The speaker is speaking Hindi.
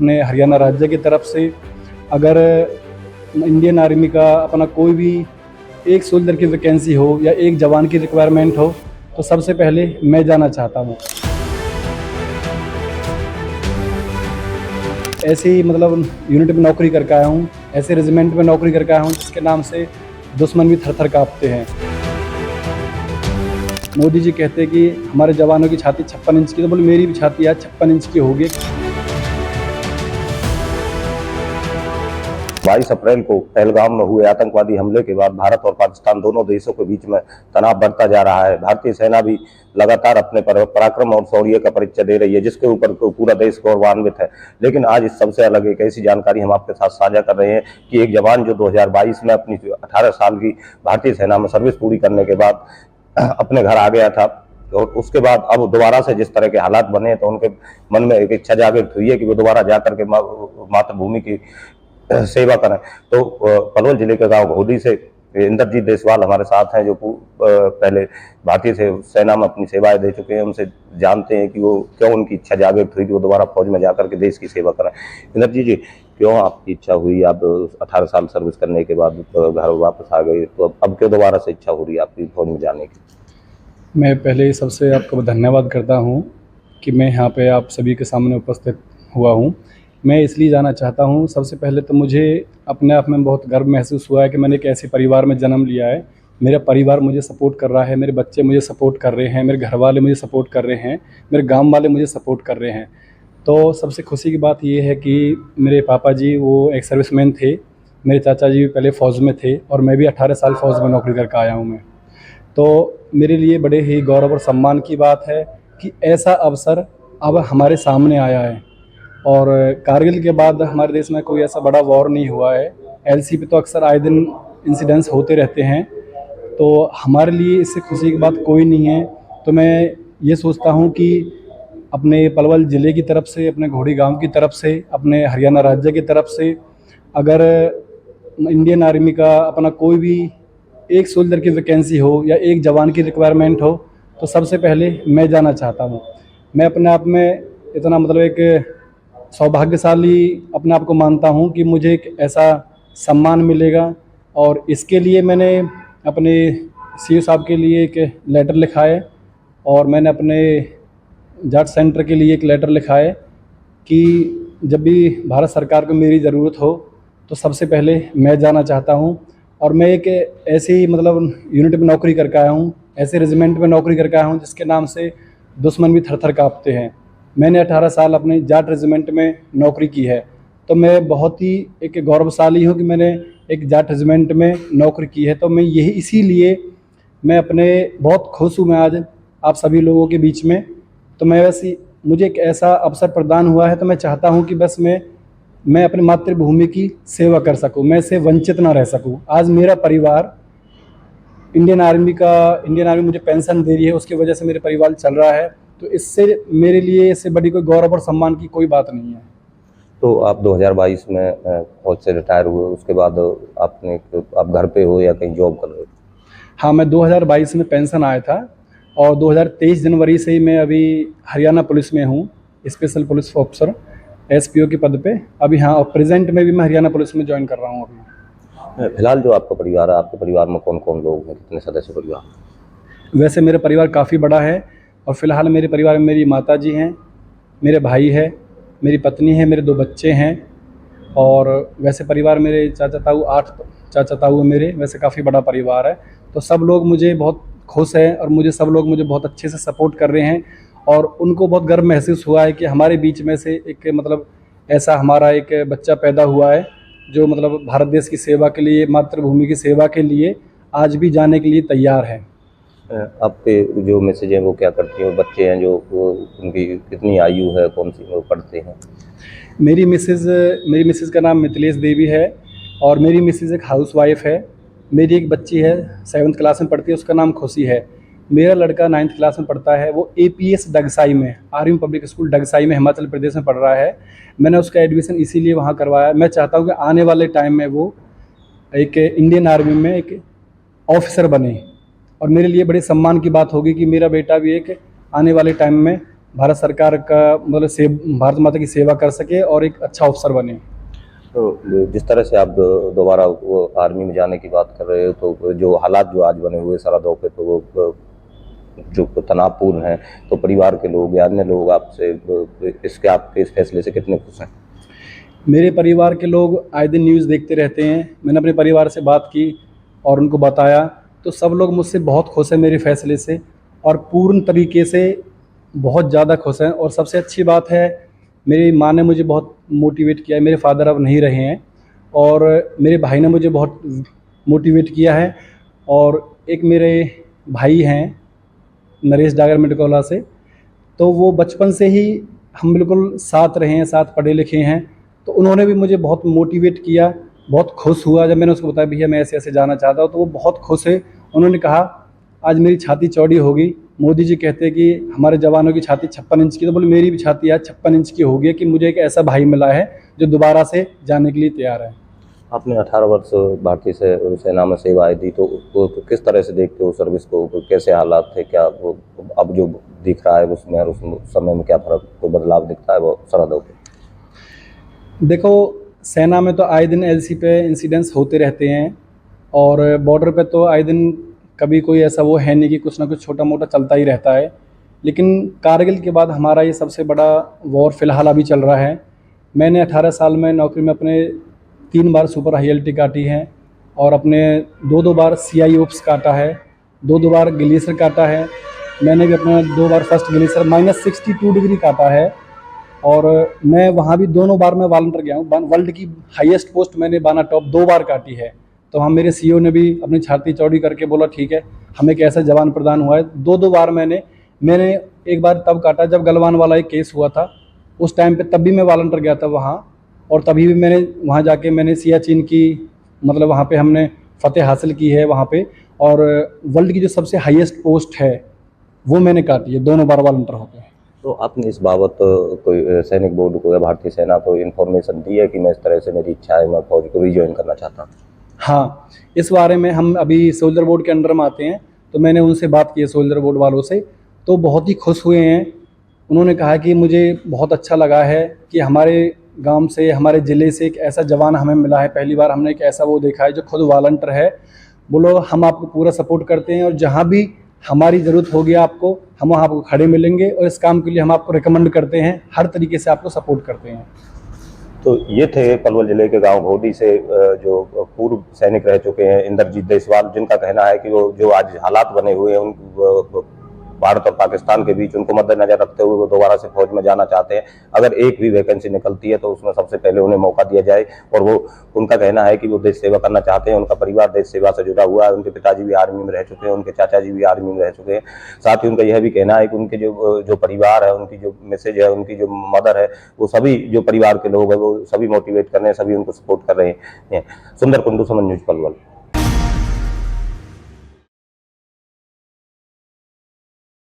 अपने हरियाणा राज्य की तरफ से अगर इंडियन आर्मी का अपना कोई भी एक सोल्जर की वैकेंसी हो या एक जवान की रिक्वायरमेंट हो तो सबसे पहले मैं जाना चाहता हूँ। ऐसे ही मतलब यूनिट में नौकरी करके आया हूँ, ऐसे रेजिमेंट में नौकरी करके आया हूँ जिसके नाम से दुश्मन भी थर थर काँपते हैं। मोदी जी कहते हैं कि हमारे जवानों की छाती 56 इंच की, तो बोले मेरी भी छाती आज 56 इंच की होगी। 22 अप्रैल को पहलगाम में हुए आतंकवादी हमले के बाद भारत और पाकिस्तान दोनों देशों के बीच में तनाव बढ़ता जा रहा है। भारतीय सेना भी लगातार अपने पराक्रम और शौर्य का परिचय दे रही है, जिसके ऊपर पूरा देश गौरवान्वित है। लेकिन आज इस सबसे अलग एक ऐसी जानकारी हम आपके साथ साझा कर रहे हैं कि एक जवान जो 2022 में अपनी 18 साल की भारतीय सेना में सर्विस पूरी करने के बाद अपने घर आ गया था, और उसके बाद अब दोबारा से जिस तरह के हालात बने तो उनके मन में एक इच्छा जागृत हुई है कि वो दोबारा जाकर के मातृभूमि की सेवा करें। तो पलवल जिले के गांव घोदी से इंद्रजीत देसवाल हमारे साथ हैं, जो पहले भारतीय सेना में अपनी सेवाएं दे चुके हैं। उनसे जानते हैं कि वो क्यों उनकी इच्छा जागृत हुई कि वो दोबारा फौज में जाकर के देश की सेवा करें। इंद्रजीत जी, क्यों आपकी इच्छा हुई? आप 18 साल सर्विस करने के बाद घर वापस आ गए, तो अब क्यों दोबारा से इच्छा हो रही है आपकी फौज में जाने की? मैं पहले सबसे आपको धन्यवाद करता हूँ कि मैं यहाँ पे आप सभी के सामने उपस्थित हुआ हूँ। मैं इसलिए जाना चाहता हूँ, सबसे पहले तो मुझे अपने आप में बहुत गर्व महसूस हुआ है कि मैंने एक ऐसे परिवार में जन्म लिया है। मेरा परिवार मुझे सपोर्ट कर रहा है, मेरे बच्चे मुझे सपोर्ट कर रहे हैं, मेरे घर वाले मुझे सपोर्ट कर रहे हैं, मेरे गाँव वाले मुझे सपोर्ट कर रहे हैं। तो सबसे खुशी की बात ये है कि मेरे पापा जी वो एक सर्विसमैन थे, मेरे चाचा जी भी पहले फ़ौज में थे और मैं भी 18 साल फ़ौज में नौकरी करके आया हूँ मैं। तो मेरे लिए बड़े ही गौरव और सम्मान की बात है कि ऐसा अवसर अब हमारे सामने आया है। और कारगिल के बाद हमारे देश में कोई ऐसा बड़ा वॉर नहीं हुआ है। एलसी पे तो अक्सर आए दिन इंसिडेंट्स होते रहते हैं, तो हमारे लिए इससे खुशी की बात कोई नहीं है। तो मैं ये सोचता हूँ कि अपने पलवल ज़िले की तरफ से, अपने घोड़ी गांव की तरफ से, अपने हरियाणा राज्य की तरफ से अगर इंडियन आर्मी का अपना कोई भी एक सोल्जर की वैकेंसी हो या एक जवान की रिक्वायरमेंट हो तो सबसे पहले मैं जाना चाहता हूँ। मैं अपने आप में इतना मतलब एक सौभाग्यशाली अपने आप को मानता हूँ कि मुझे एक ऐसा सम्मान मिलेगा, और इसके लिए मैंने अपने सीओ साहब के लिए एक लेटर लिखा है और मैंने अपने जाट सेंटर के लिए एक लेटर लिखा है कि जब भी भारत सरकार को मेरी ज़रूरत हो तो सबसे पहले मैं जाना चाहता हूँ। और मैं एक ऐसे ही मतलब यूनिट में नौकरी करके आया हूँ, ऐसे रेजिमेंट में नौकरी करके आया हूँ जिसके नाम से दुश्मन भी थर थर काँपते हैं। मैंने 18 साल अपने जाट रेजिमेंट में नौकरी की है, तो मैं बहुत ही एक गौरवशाली हूँ कि मैंने एक जाट रेजिमेंट में नौकरी की है। तो मैं यही इसीलिए मैं अपने बहुत खुश हूँ मैं आज आप सभी लोगों के बीच में। तो मैं वैसे मुझे एक ऐसा अवसर प्रदान हुआ है, तो मैं चाहता हूँ कि बस मैं अपनी मातृभूमि की सेवा कर सकूँ, मैं इससे वंचित ना रह सकूँ। आज मेरा परिवार इंडियन आर्मी मुझे पेंशन दे रही है, उसकी वजह से मेरे परिवार चल रहा है। तो इससे मेरे लिए इससे बड़ी कोई गौरव और सम्मान की कोई बात नहीं है। तो आप 2022 में फौज से रिटायर हुए, उसके बाद आप घर पे हो या कहीं जॉब कर रहे हो? हाँ, मैं 2022 में पेंशन आया था और 2023 जनवरी से ही मैं अभी हरियाणा पुलिस में हूँ, स्पेशल पुलिस ऑफिसर एसपीओ के पद पे अभी। हाँ, और प्रेजेंट में भी मैं हरियाणा पुलिस में ज्वाइन कर रहा हूँ अभी। फिलहाल जो आपका परिवार है, आपके परिवार में कौन कौन लोग हैं, कितने सदस्य परिवार? वैसे मेरा परिवार काफ़ी बड़ा है और फिलहाल मेरे परिवार में मेरी माता जी हैं, मेरे भाई है, मेरी पत्नी है, मेरे 2 बच्चे हैं। और वैसे परिवार मेरे चाचा ताऊ 8 चाचा ताऊ मेरे, वैसे काफ़ी बड़ा परिवार है। तो सब लोग मुझे बहुत खुश हैं और सब लोग मुझे बहुत अच्छे से सपोर्ट कर रहे हैं और उनको बहुत गर्व महसूस हुआ है कि हमारे बीच में से एक मतलब ऐसा हमारा एक बच्चा पैदा हुआ है जो मतलब भारत देश की सेवा के लिए, मातृभूमि की सेवा के लिए आज भी जाने के लिए तैयार है। आपके जो मैसेज हैं वो क्या करती हैं? बच्चे हैं जो उनकी कितनी आयु है, कौन सी में वो पढ़ते हैं? मेरी मिसेज़ का नाम मिथिलेश देवी है और मेरी मिसेज़ एक हाउसवाइफ है। मेरी एक बच्ची है 7th क्लास में पढ़ती है, उसका नाम खुशी है। मेरा लड़का 9th क्लास में पढ़ता है, वो APS डगसाई में, आर्मी पब्लिक स्कूल डगसाई में हिमाचल प्रदेश में पढ़ रहा है। मैंने उसका एडमिशन इसीलिए वहाँ करवाया। मैं चाहता हूँ कि आने वाले टाइम में वो एक इंडियन आर्मी में एक ऑफिसर बने और मेरे लिए बड़े सम्मान की बात होगी कि मेरा बेटा भी एक आने वाले टाइम में भारत सरकार का मतलब भारत माता की सेवा कर सके और एक अच्छा अफसर बने। तो जिस तरह से आप दोबारा वो आर्मी में जाने की बात कर रहे हो, तो जो हालात जो आज बने हुए सरहदों पे, तो वो जो तनावपूर्ण है, तो परिवार के लोग या अन्य लोग आपसे आपके इस फैसले से कितने खुश हैं? मेरे परिवार के लोग आए दिन न्यूज़ देखते रहते हैं। मैंने अपने परिवार से बात की और उनको बताया, तो सब लोग मुझसे बहुत खुश हैं मेरे फैसले से और पूर्ण तरीके से बहुत ज़्यादा खुश हैं। और सबसे अच्छी बात है, मेरी माँ ने मुझे बहुत मोटिवेट किया है। मेरे फादर अब नहीं रहे हैं और मेरे भाई ने मुझे बहुत मोटिवेट किया है। और एक मेरे भाई हैं नरेश डागर मेडकोला से, तो वो बचपन से ही हम बिल्कुल साथ रहे हैं, साथ पढ़े लिखे हैं। तो उन्होंने भी मुझे बहुत मोटिवेट किया, बहुत खुश हुआ जब मैंने उसको बताया भैया मैं ऐसे-ऐसे जाना चाहता हूँ, तो वो बहुत खुश है। उन्होंने कहा आज मेरी छाती चौड़ी होगी। मोदी जी कहते हैं कि हमारे जवानों की छाती 56 इंच की, तो बोले मेरी भी छाती आज 56 इंच की हो गई है कि मुझे एक ऐसा भाई मिला है जो दोबारा से जाने के लिए तैयार है। आपने 18 वर्ष भारतीय सेना में सेवाएं दी, तो किस तरह से देखते हो सर्विस को? कैसे हालात थे? क्या वो अब जो दिख रहा है उसमें और उस समय में क्या फर्क, कोई बदलाव दिखता है वो सरहदों पे? देखो, सेना में तो आए दिन एलसी पे इंसिडेंट्स होते रहते हैं और बॉर्डर पे तो आए दिन कभी कोई ऐसा वो है नहीं कि कुछ ना कुछ छोटा मोटा चलता ही रहता है। लेकिन कारगिल के बाद हमारा ये सबसे बड़ा वॉर फ़िलहाल अभी चल रहा है। मैंने 18 साल में नौकरी में अपने 3 बार सुपर हाईएल्टी काटी है और अपने 2-2 बार सीआई ओप्स काटा है, 2-2 बार ग्लेशियर काटा है। मैंने भी अपना 2 बार फर्स्ट ग्लेशियर -62 डिग्री काटा है और मैं वहाँ भी दोनों बार मैं वॉलंटियर गया हूँ। वर्ल्ड की हाईएस्ट पोस्ट मैंने बाना टॉप 2 बार काटी है। तो हम मेरे सीईओ ने भी अपनी छाती चौड़ी करके बोला ठीक है, हमें एक ऐसा जवान प्रदान हुआ है। 2-2 बार मैंने एक बार तब काटा जब गलवान वाला एक केस हुआ था, उस टाइम पे तब भी मैं वॉलंटियर गया था वहाँ और तभी भी मैंने वहाँ जाके मैंने सियाचिन की मतलब वहाँ पे हमने फ़तेह हासिल की है वहाँ पे। और वर्ल्ड की जो सबसे हाईएस्ट पोस्ट है वो मैंने काटी है दोनों बार वॉलंटियर होके। तो आपने इस बाबत कोई सैनिक बोर्ड को या भारतीय सेना को इन्फॉर्मेशन दी है कि मैं इस तरह से मेरी इच्छा है, मैं फौज को रिज्वाइन करना चाहता हूँ? हाँ, इस बारे में हम अभी सोल्जर बोर्ड के अंडर में आते हैं, तो मैंने उनसे बात की है सोल्जर बोर्ड वालों से, तो बहुत ही खुश हुए हैं। उन्होंने कहा कि मुझे बहुत अच्छा लगा है कि हमारे गांव से, हमारे ज़िले से एक ऐसा जवान हमें मिला है। पहली बार हमने एक ऐसा वो देखा है जो खुद वॉलंटियर है। बोलो हम आपको पूरा सपोर्ट करते हैं और जहाँ भी हमारी ज़रूरत होगी आपको, हम वहाँ आपको खड़े मिलेंगे और इस काम के लिए हम आपको रिकमेंड करते हैं, हर तरीके से आपको सपोर्ट करते हैं। तो ये थे पलवल जिले के गांव घोडी से जो पूर्व सैनिक रह चुके हैं इंद्रजीत देसवाल, जिनका कहना है कि वो जो आज हालात बने हुए हैं उन भारत और पाकिस्तान के बीच, उनको मद्देनजर रखते हुए वो दोबारा से फौज में जाना चाहते हैं। अगर एक भी वैकेंसी निकलती है तो उसमें सबसे पहले उन्हें मौका दिया जाए। और वो उनका कहना है कि वो देश सेवा करना चाहते हैं, उनका परिवार देश सेवा से जुड़ा हुआ है, उनके पिताजी भी आर्मी में रह चुके हैं, उनके चाचा जी भी आर्मी में रह चुके हैं। साथ ही उनका यह भी कहना है कि उनके जो परिवार है, उनकी जो मैसेज है, उनकी जो मदर है, वो सभी जो परिवार के लोग हैं वो सभी मोटिवेट कर रहे हैं, सभी उनको सपोर्ट कर रहे हैं। सुंदर कुंडू, समन न्यूज़, पलवल।